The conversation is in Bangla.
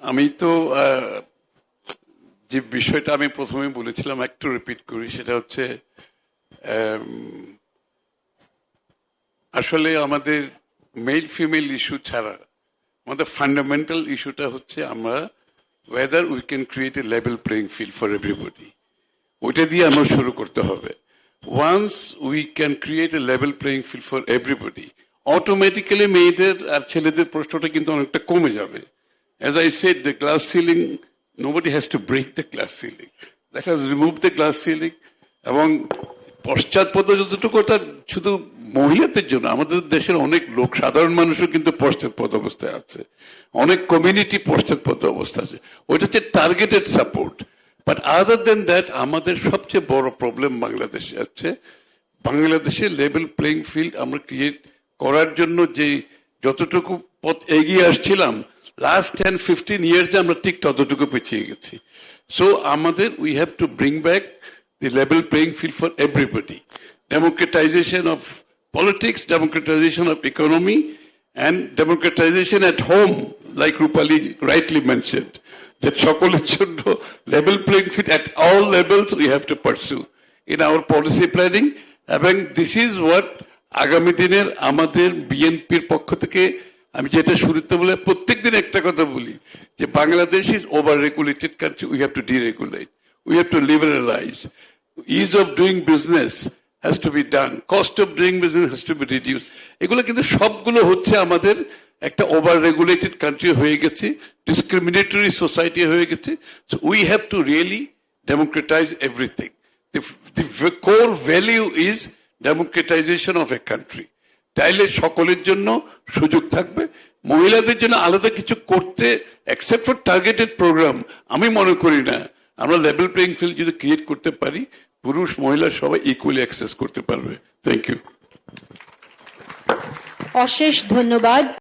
আমি তো যে বিষয়টা আমি প্রথমে বলেছিলাম একটু রিপিট করি, সেটা হচ্ছে আসলে আমাদের মেল ফিমেল ইস্যু ছাড়া আমাদের ফান্ডামেন্টাল ইস্যুটা হচ্ছে আমরা whether we can create a level playing field for everybody. ওইটা দিয়ে আমরা শুরু করতে হবে। Once we can create a level playing field for everybody, automatically মেয়েদের আর ছেলেদের প্রশ্নটা কিন্তু অনেকটা কমে যাবে। As I said, the glass ceiling, nobody has to break the glass ceiling. Let us remove the glass ceiling. এবং পশ্চাৎপদ যতটুকু ওটা শুধু মহিলাদের জন্য, আমাদের দেশের অনেক লোক, সাধারণ মানুষও কিন্তু পশ্চাৎপদ অবস্থায় আছে, অনেক কমিউনিটি পশ্চাৎপদ অবস্থা আছে। ওইটা হচ্ছে targeted support. But other than that আমাদের সবচেয়ে বড় প্রবলেম বাংলাদেশে আছে, বাংলাদেশে লেভেল প্লেইং ফিল্ড আমরা ক্রিয়েট করার জন্য যে যতটুকু পথ এগিয়ে আসছিলাম, লাস্ট 10-15 ইয়ার্সে আমরা ঠিক ততটুকু পিছিয়ে গেছি। সো আমাদের we have to bring back the level playing field for everybody. Democratization of politics, democratization of economy, and democratization at home, like Rupali rightly mentioned. That সকলের জন্য level playing field at all levels we have to pursue in our policy planning. এবং this is what আগামী দিনের আমাদের বিএনপির পক্ষ থেকে আমি যেটা শুরুতে বলে প্রত্যেকদিন একটা কথা বলি, যে Bangladesh is over regulated country, we have to deregulate, we have to liberalize. Ease of doing business has to be done. Cost of doing business has to be reduced. এগুলো কিন্তু সবগুলো হচ্ছে আমাদের একটা ওভার রেগুলেটেড কান্ট্রি হয়ে গেছে, ডিসক্রিমিনেটরি সোসাইটি হয়ে গেছে। So we have to really democratize everything. The core value is democratization of a country. তাইলে সকলের জন্য সুযোগ থাকবে। মহিলাদের জন্য আলাদা কিছু করতে, এক্সেপ্ট ফর টার্গেটেড প্রোগ্রাম, আমি মনে করি না। আমরা লেভেল প্লেইং ফিল্ড যদি ক্রিয়েট করতে পারি, পুরুষ মহিলা সবাই ইকুয়ালি অ্যাক্সেস করতে পারবে। Thank you. অশেষ ধন্যবাদ।